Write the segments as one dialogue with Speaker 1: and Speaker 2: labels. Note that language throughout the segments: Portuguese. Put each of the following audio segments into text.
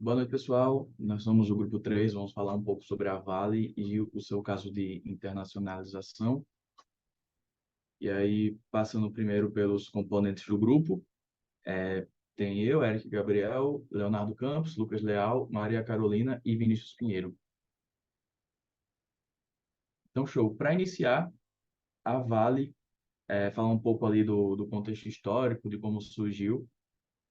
Speaker 1: Boa noite, pessoal. Nós somos o grupo 3. Vamos falar um pouco sobre a Vale e o seu caso de internacionalização. E aí, passando primeiro pelos componentes do grupo, tem eu, Eric Gabriel, Leonardo Campos, Lucas Leal, Maria Carolina e Vinícius Pinheiro. Então, show. Para iniciar, a Vale, falar um pouco ali do contexto histórico, de como surgiu.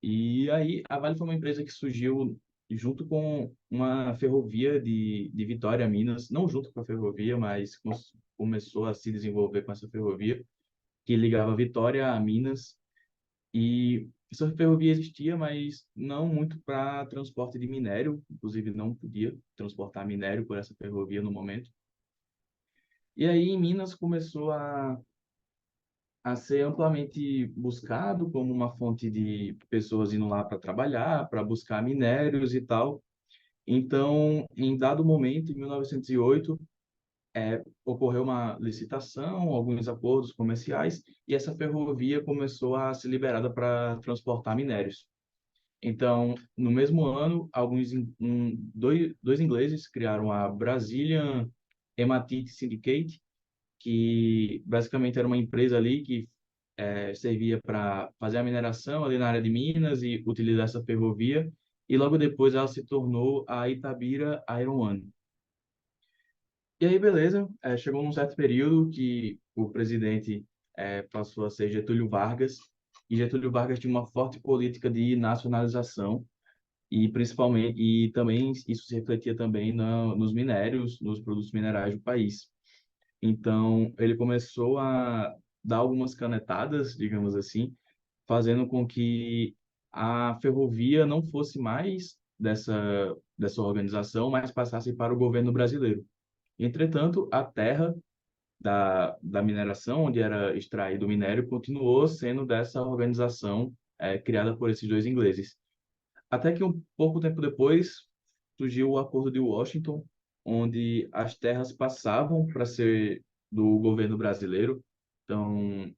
Speaker 1: E aí, a Vale foi uma empresa que surgiu junto com uma ferrovia de Vitória a Minas, não junto com a ferrovia, mas começou a se desenvolver com essa ferrovia, que ligava Vitória a Minas. E essa ferrovia existia, mas não muito para transporte de minério, inclusive não podia transportar minério por essa ferrovia no momento. E aí, em Minas, começou a ser amplamente buscado como uma fonte de pessoas indo lá para trabalhar, para buscar minérios e tal. Então, em dado momento, em 1908, ocorreu uma licitação, alguns acordos comerciais, e essa ferrovia começou a ser liberada para transportar minérios. Então, no mesmo ano, dois ingleses criaram a Brazilian Hematite Syndicate, que basicamente era uma empresa ali que servia para fazer a mineração ali na área de Minas e utilizar essa ferrovia, e logo depois ela se tornou a Itabira Iron One. E aí, beleza, chegou num certo período que o presidente passou a ser Getúlio Vargas, e Getúlio Vargas tinha uma forte política de nacionalização, e principalmente, e também isso se refletia também nos minérios, nos produtos minerais do país. Então, ele começou a dar algumas canetadas, digamos assim, fazendo com que a ferrovia não fosse mais dessa organização, mas passasse para o governo brasileiro. Entretanto, a terra da mineração, onde era extraído o minério, continuou sendo dessa organização criada por esses dois ingleses. Até que um pouco tempo depois surgiu o Acordo de Washington, onde as terras passavam para ser do governo brasileiro. Então,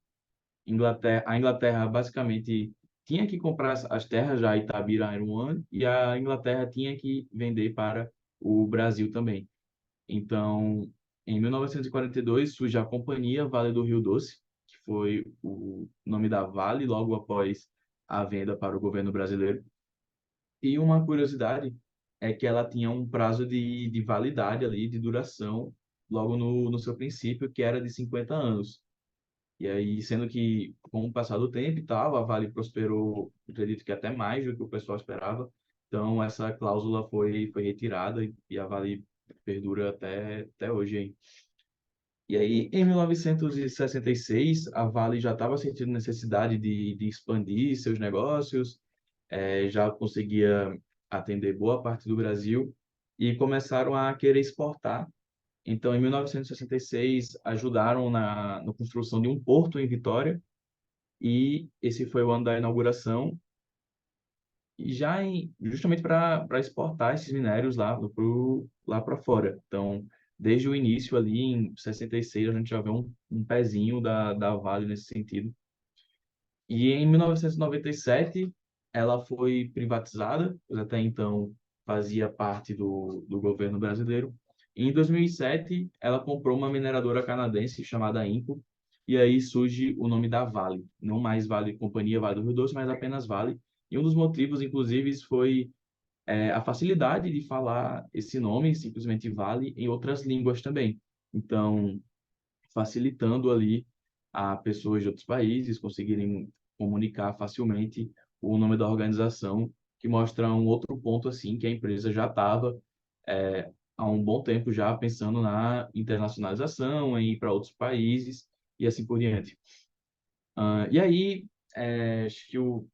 Speaker 1: a Inglaterra basicamente tinha que comprar as terras da Itabira Iron One e a Inglaterra tinha que vender para o Brasil também. Então, em 1942 surge a Companhia Vale do Rio Doce, que foi o nome da Vale logo após a venda para o governo brasileiro. E uma curiosidade é que ela tinha um prazo de validade ali, de duração, logo no seu princípio, que era de 50 anos. E aí, sendo que, com o passar do tempo e tal, a Vale prosperou, acredito que até mais do que o pessoal esperava. Então, essa cláusula foi retirada e a Vale perdura até hoje, hein? E aí, em 1966, a Vale já estava sentindo necessidade de expandir seus negócios, já conseguia atender boa parte do Brasil e começaram a querer exportar. Então, em 1966, ajudaram na construção de um porto em Vitória, e esse foi o ano da inauguração, e justamente para exportar esses minérios lá para fora. Então, desde o início ali, em 66, a gente já vê um pezinho da Vale nesse sentido. E em 1997, ela foi privatizada, pois até então fazia parte do governo brasileiro. E em 2007, ela comprou uma mineradora canadense chamada Inco, e aí surge o nome da Vale. Não mais Vale Companhia Vale do Rio Doce, mas apenas Vale. E um dos motivos, inclusive, foi a facilidade de falar esse nome, simplesmente Vale, em outras línguas também. Então, facilitando ali a pessoas de outros países conseguirem comunicar facilmente o nome da organização, que mostra um outro ponto assim que a empresa já estava há um bom tempo já pensando na internacionalização, em ir para outros países e assim por diante. E aí, acho que o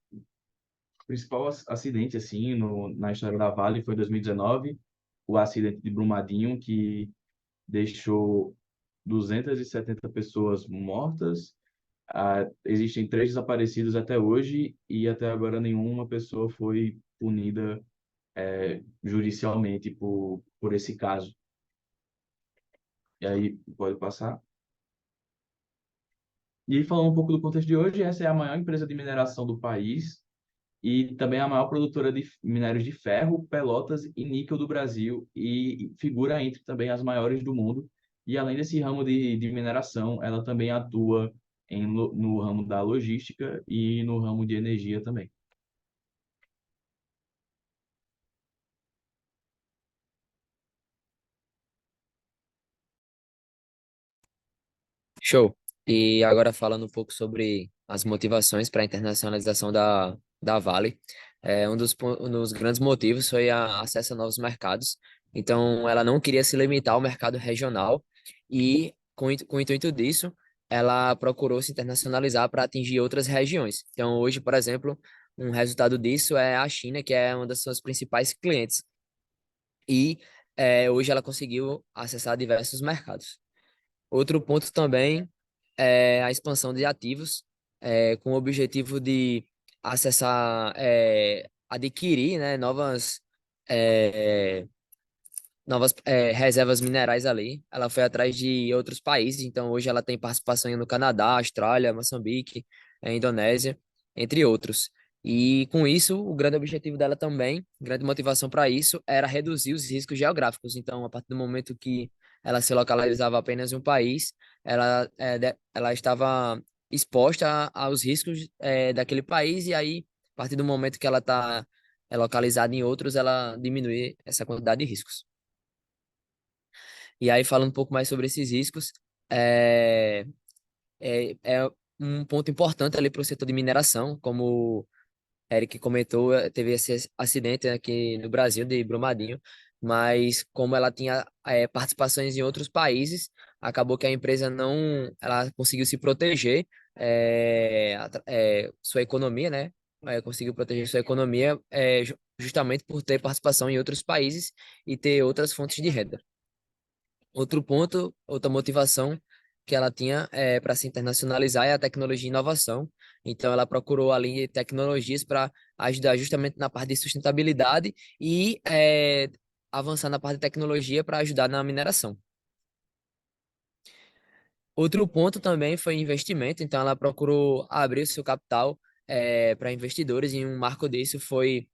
Speaker 1: principal acidente assim na história da Vale foi em 2019, o acidente de Brumadinho, que deixou 270 pessoas mortas. Existem três desaparecidos até hoje e até agora nenhuma pessoa foi punida judicialmente por esse caso. E aí, pode passar. E aí, falando um pouco do contexto de hoje, essa é a maior empresa de mineração do país. e também é a maior produtora de minérios de ferro, pelotas e níquel do Brasil e figura entre também as maiores do mundo. E além desse ramo de mineração, ela também atua no ramo da logística e no ramo de energia também.
Speaker 2: Show. E agora falando um pouco sobre as motivações para a internacionalização da Vale, um dos grandes motivos foi a acesso a novos mercados. Então, ela não queria se limitar ao mercado regional e, com o intuito disso, ela procurou se internacionalizar para atingir outras regiões. Então, hoje, por exemplo, um resultado disso é a China, que é uma das suas principais clientes. E hoje ela conseguiu acessar diversos mercados. Outro ponto também é a expansão de ativos, com o objetivo de acessar, adquirir, né, é, novas reservas minerais ali. Ela foi atrás de outros países, então hoje ela tem participação no Canadá, Austrália, Moçambique, Indonésia, entre outros. E com isso, o grande objetivo dela também, grande motivação para isso, era reduzir os riscos geográficos. Então, a partir do momento que ela se localizava apenas em um país, ela estava exposta aos riscos daquele país, e aí, a partir do momento que ela está localizada em outros, ela diminui essa quantidade de riscos. E aí, falando um pouco mais sobre esses riscos, é, é um ponto importante ali para o setor de mineração, como o Eric comentou, teve esse acidente aqui no Brasil de Brumadinho, mas como ela tinha participações em outros países, acabou que a empresa não, ela conseguiu se proteger, sua economia, né? Conseguiu proteger sua economia, justamente por ter participação em outros países e ter outras fontes de renda. Outro ponto, outra motivação que ela tinha para se internacionalizar é a tecnologia e inovação. Então, ela procurou ali tecnologias para ajudar justamente na parte de sustentabilidade e avançar na parte de tecnologia para ajudar na mineração. Outro ponto também foi investimento. Então, ela procurou abrir o seu capital para investidores e um marco disso foi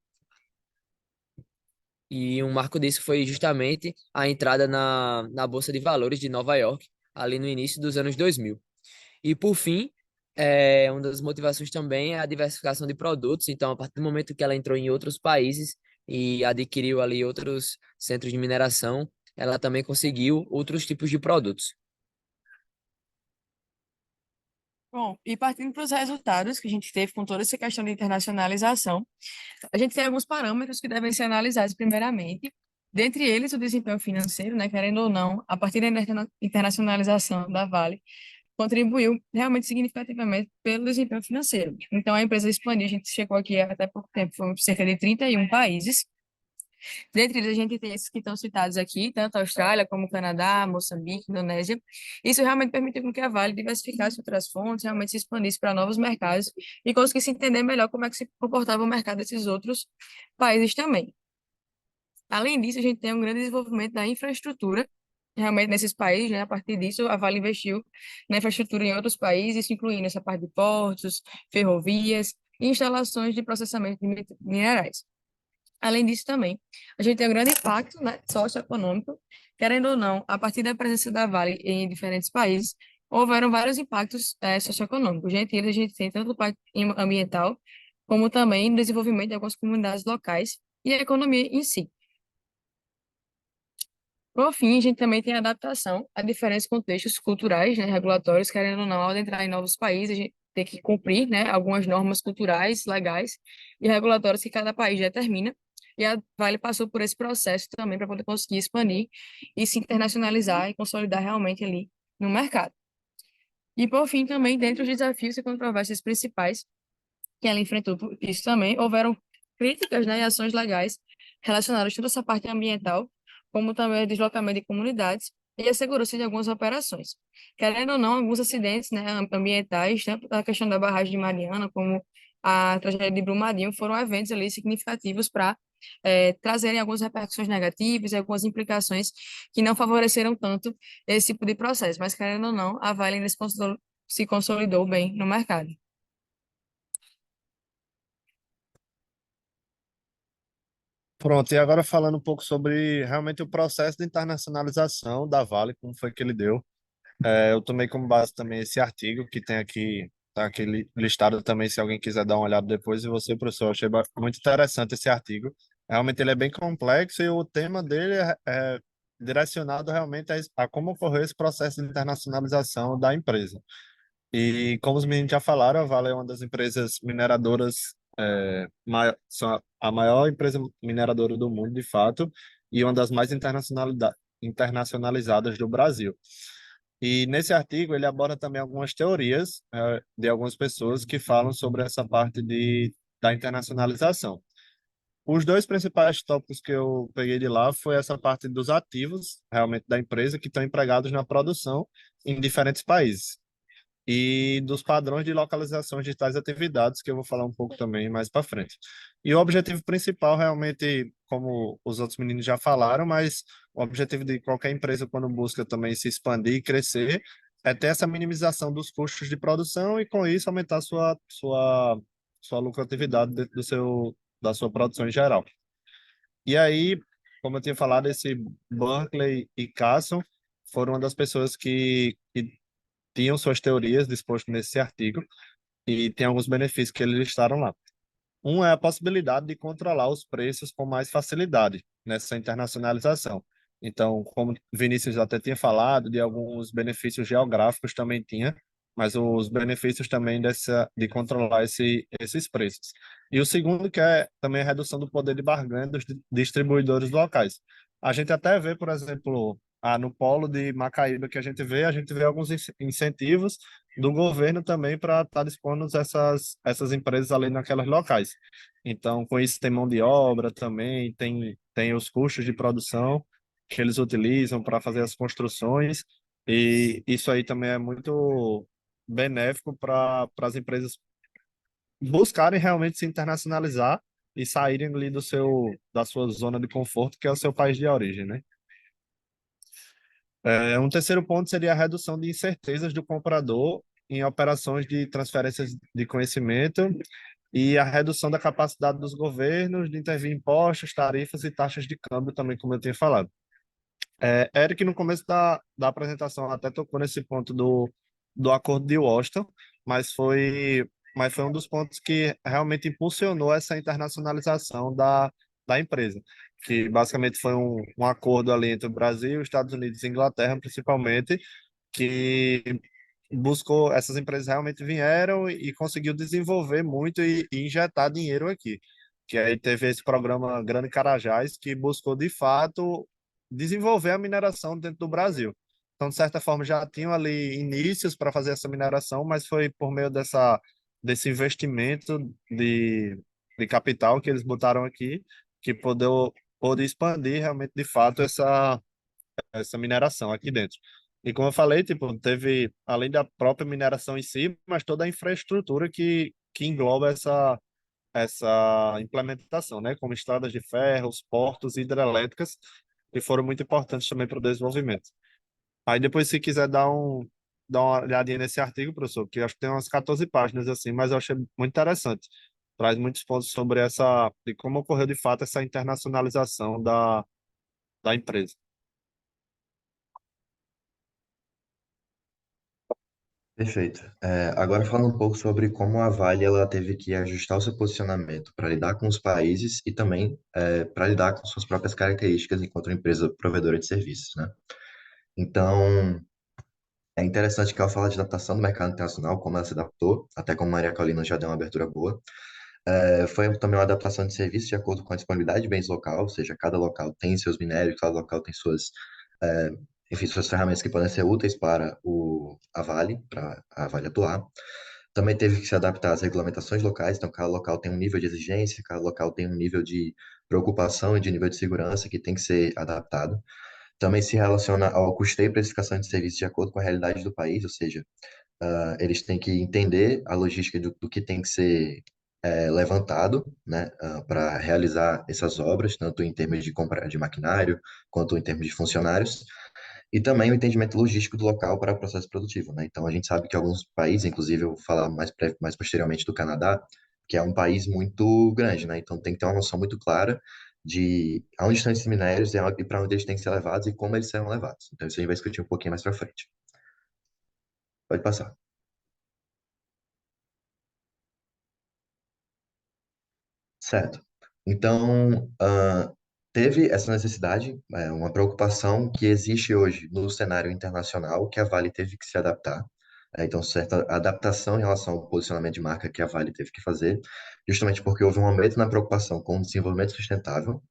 Speaker 2: justamente a entrada na Bolsa de Valores de Nova York, ali no início dos anos 2000. E, por fim, uma das motivações também é a diversificação de produtos. Então, a partir do momento que ela entrou em outros países e adquiriu ali outros centros de mineração, ela também conseguiu outros tipos de produtos.
Speaker 3: Bom, e partindo para os resultados que a gente teve com toda essa questão de internacionalização, a gente tem alguns parâmetros que devem ser analisados primeiramente, dentre eles o desempenho financeiro, né, querendo ou não, a partir da internacionalização da Vale, contribuiu realmente significativamente pelo desempenho financeiro. Então, a empresa expandiu, a gente chegou aqui até pouco tempo, foram cerca de 31 países. Dentre eles, a gente tem esses que estão citados aqui, tanto a Austrália como o Canadá, Moçambique, Indonésia. Isso realmente permitiu com que a Vale diversificasse outras fontes, realmente se expandisse para novos mercados e conseguisse entender melhor como é que se comportava o mercado desses outros países também. Além disso, a gente tem um grande desenvolvimento da infraestrutura, realmente nesses países, né? A partir disso, a Vale investiu na infraestrutura em outros países, incluindo essa parte de portos, ferrovias e instalações de processamento de minerais. Além disso, também, a gente tem um grande impacto, né, socioeconômico, querendo ou não, a partir da presença da Vale em diferentes países, houveram vários impactos socioeconômicos. Gente, a gente tem tanto o impacto ambiental, como também no desenvolvimento de algumas comunidades locais e a economia em si. Por fim, a gente também tem a adaptação a diferentes contextos culturais, né, regulatórios, querendo ou não, ao entrar em novos países, a gente tem que cumprir, né, algumas normas culturais, legais e regulatórias que cada país determina. E a Vale passou por esse processo também para poder conseguir expandir e se internacionalizar e consolidar realmente ali no mercado. E por fim, também, dentre os desafios e controvérsias principais que ela enfrentou por isso também, houveram críticas, né, e ações legais relacionadas a toda essa parte ambiental, como também o deslocamento de comunidades e a segurança de algumas operações. Querendo ou não, alguns acidentes, né, ambientais, tanto a questão da barragem de Mariana, como a tragédia de Brumadinho, foram eventos ali significativos para trazerem algumas repercussões negativas e algumas implicações que não favoreceram tanto esse tipo de processo. Mas, querendo ou não, a Vale ainda se consolidou bem no mercado.
Speaker 4: Pronto, e agora falando um pouco sobre realmente o processo de internacionalização da Vale, como foi que ele deu. Eu tomei como base também esse artigo que tem aqui, tá aqui listado também, se alguém quiser dar uma olhada depois. E você, professor, eu achei muito interessante esse artigo. Realmente ele é bem complexo e o tema dele é direcionado realmente a como ocorreu esse processo de internacionalização da empresa. E como os meninos já falaram, a Vale é uma das empresas mineradoras, são a maior empresa mineradora do mundo, de fato, e uma das mais internacionalizadas do Brasil. E nesse artigo ele aborda também algumas teorias, de algumas pessoas que falam sobre essa parte da internacionalização. Os dois principais tópicos que eu peguei de lá foi essa parte dos ativos, realmente, da empresa, que estão empregados na produção em diferentes países e dos padrões de localização de tais atividades, que eu vou falar um pouco também mais para frente. E o objetivo principal, realmente, como os outros meninos já falaram, mas o objetivo de qualquer empresa, quando busca também se expandir e crescer, é ter essa minimização dos custos de produção e, com isso, aumentar sua lucratividade dentro da sua produção em geral. E aí, como eu tinha falado, esse Berkeley e Casson foram uma das pessoas que tinham suas teorias dispostas nesse artigo e tem alguns benefícios que eles listaram lá. Um é a possibilidade de controlar os preços com mais facilidade nessa internacionalização. Então, como Vinícius até tinha falado, de alguns benefícios geográficos também tinha, mas os benefícios também de controlar esses preços. E o segundo, que é também a redução do poder de barganha dos distribuidores locais. A gente até vê, por exemplo, no polo de Macaíba que a gente vê alguns incentivos do governo também para estar dispondo essas empresas ali naquelas locais. Então, com isso tem mão de obra também, tem os custos de produção que eles utilizam para fazer as construções, e isso aí também é muito benéfico para as empresas buscarem realmente se internacionalizar e saírem ali da sua zona de conforto, que é o seu país de origem, né? Um terceiro ponto seria a redução de incertezas do comprador em operações de transferências de conhecimento e a redução da capacidade dos governos de intervir em impostos, tarifas e taxas de câmbio também, como eu tinha falado. Eric, no começo da apresentação, até tocou nesse ponto do Acordo de Washington, mas mas foi um dos pontos que realmente impulsionou essa internacionalização da empresa, que basicamente foi um acordo ali entre o Brasil, Estados Unidos e Inglaterra, principalmente, que buscou, essas empresas realmente vieram e conseguiu desenvolver muito e injetar dinheiro aqui. Que aí teve esse programa Grande Carajás, que buscou, de fato, desenvolver a mineração dentro do Brasil. Então, de certa forma, já tinham ali inícios para fazer essa mineração, mas foi por meio desse investimento de capital que eles botaram aqui, que pôde expandir realmente, de fato, essa mineração aqui dentro. E como eu falei, tipo, teve, além da própria mineração em si, mas toda a infraestrutura que engloba essa implementação, né? Como estradas de ferro, os portos, hidrelétricas, que foram muito importantes também para o desenvolvimento. Aí depois, se quiser dar uma olhadinha nesse artigo, professor, que eu acho que tem umas 14 páginas assim, mas eu achei muito interessante. Traz muitos pontos sobre de como ocorreu de fato essa internacionalização da empresa.
Speaker 5: Perfeito. Agora falando um pouco sobre como a Vale ela teve que ajustar o seu posicionamento para lidar com os países e também para lidar com suas próprias características enquanto uma empresa provedora de serviços, né? Então, é interessante que ela fala de adaptação do mercado internacional, como ela se adaptou, até como Maria Paulina já deu uma abertura boa. Foi também uma adaptação de serviços de acordo com a disponibilidade de bens local, ou seja, cada local tem seus minérios, cada local tem é, enfim, suas ferramentas que podem ser úteis para a Vale, para a Vale atuar. Também teve que se adaptar às regulamentações locais, então cada local tem um nível de exigência, cada local tem um nível de preocupação e de nível de segurança que tem que ser adaptado. Também se relaciona ao custeio e precificação de serviços de acordo com a realidade do país, ou seja, eles têm que entender a logística do que tem que ser levantado, né, para realizar essas obras, tanto em termos de compra de maquinário, quanto em termos de funcionários, e também o entendimento logístico do local para o processo produtivo, né? Então, a gente sabe que alguns países, inclusive eu vou falar mais posteriormente do Canadá, que é um país muito grande, né? Então, tem que ter uma noção muito clara de aonde estão esses minérios e para onde eles têm que ser levados e como eles serão levados. Então, isso a gente vai discutir um pouquinho mais para frente. Pode passar. Certo. Então, teve essa necessidade, uma preocupação que existe hoje no cenário internacional, que a Vale teve que se adaptar. Então, certa adaptação em relação ao posicionamento de marca que a Vale teve que fazer, justamente porque houve um aumento na preocupação com o desenvolvimento sustentável,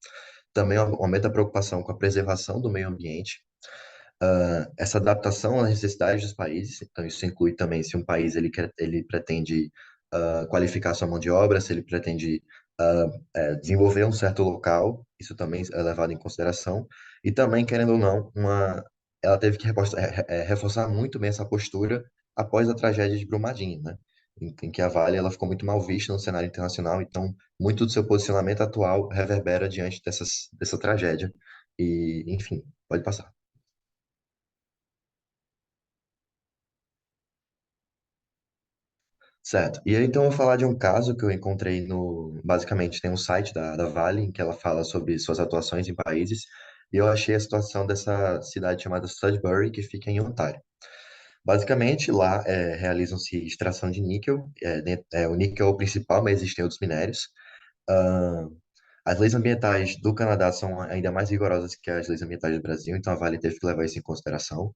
Speaker 5: também um aumento da preocupação com a preservação do meio ambiente, essa adaptação às necessidades dos países. Então, isso inclui também se um país ele pretende qualificar sua mão de obra, se ele pretende desenvolver um certo local, isso também é levado em consideração. E também, querendo ou não, ela teve que reforçar muito bem essa postura após a tragédia de Brumadinho, né? Em que a Vale ela ficou muito mal vista no cenário internacional, então muito do seu posicionamento atual reverbera diante dessa tragédia. E, enfim, pode passar. Certo. E aí, então, eu vou falar de um caso que eu encontrei no. Basicamente, tem um site da Vale em que ela fala sobre suas atuações em países, e eu achei a situação dessa cidade chamada Sudbury, que fica em Ontário. Basicamente, lá realizam-se extração de níquel. O níquel é o principal, mas existem outros minérios. Ah, as leis ambientais do Canadá são ainda mais rigorosas que as leis ambientais do Brasil, então a Vale teve que levar isso em consideração.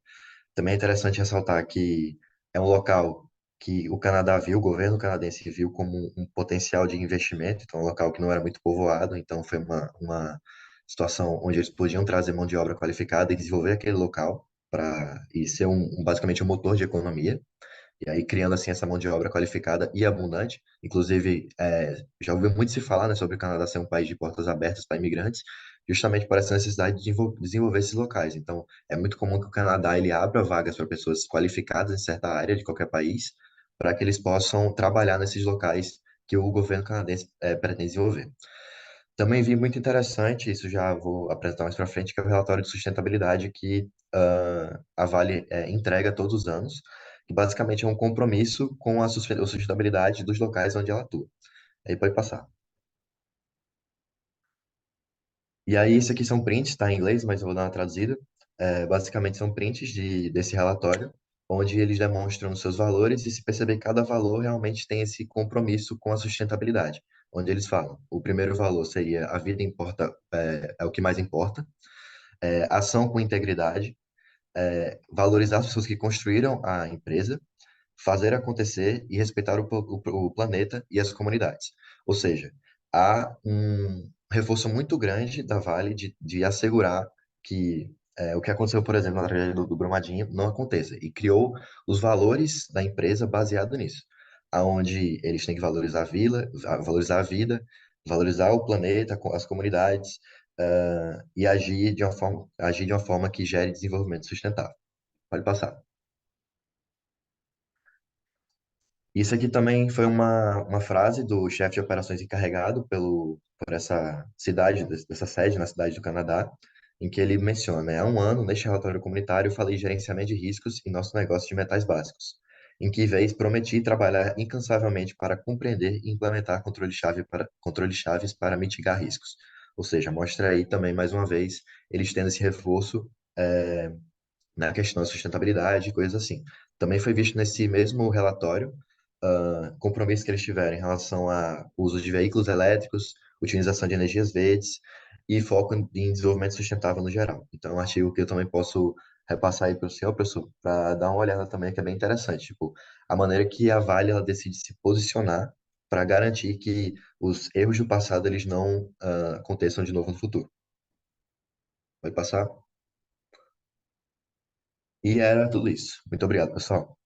Speaker 5: Também é interessante ressaltar que é um local que o Canadá viu, o governo canadense viu como um potencial de investimento, então é um local que não era muito povoado, então foi uma situação onde eles podiam trazer mão de obra qualificada e desenvolver aquele local para e ser basicamente um motor de economia. E aí criando assim essa mão de obra qualificada e abundante. Inclusive, já ouviu muito se falar, né, sobre o Canadá ser um país de portas abertas para imigrantes, justamente por essa necessidade de desenvolver esses locais. Então, é muito comum que o Canadá ele abra vagas para pessoas qualificadas em certa área de qualquer país, para que eles possam trabalhar nesses locais que o governo canadense pretende desenvolver. Também vi muito interessante, isso já vou apresentar mais para frente, que é o relatório de sustentabilidade que a Vale entrega todos os anos, que basicamente é um compromisso com a sustentabilidade dos locais onde ela atua. Aí pode passar. E aí, isso aqui são prints, está em inglês, mas eu vou dar uma traduzida. Basicamente, são prints desse relatório, onde eles demonstram os seus valores e se perceber que cada valor realmente tem esse compromisso com a sustentabilidade. Onde eles falam, o primeiro valor seria a vida importa, é o que mais importa, ação com integridade, valorizar as pessoas que construíram a empresa, fazer acontecer e respeitar o planeta e as comunidades. Ou seja, há um reforço muito grande da Vale de assegurar que o que aconteceu, por exemplo, na tragédia do Brumadinho não aconteça. E criou os valores da empresa baseado nisso, aonde eles têm que valorizar a vila, valorizar a vida, valorizar o planeta, as comunidades, e agir de uma forma que gere desenvolvimento sustentável. Pode passar. Isso aqui também foi uma frase do chefe de operações encarregado por essa cidade, dessa sede na cidade do Canadá, em que ele menciona, né, há um ano, neste relatório comunitário, falei de gerenciamento de riscos em nosso negócio de metais básicos, em que vez prometi trabalhar incansavelmente para compreender e implementar controles-chaves para mitigar riscos. Ou seja, mostra aí também, mais uma vez, eles tendo esse reforço na questão da sustentabilidade, coisas assim. Também foi visto nesse mesmo relatório compromissos que eles tiveram em relação ao uso de veículos elétricos, utilização de energias verdes e foco em desenvolvimento sustentável no geral. Então, é um artigo que eu também posso repassar aí para o senhor, professor, para dar uma olhada também, que é bem interessante. Tipo, a maneira que a Vale ela decide se posicionar para garantir que os erros do passado eles não aconteçam de novo no futuro. Pode passar? E era tudo isso. Muito obrigado, pessoal.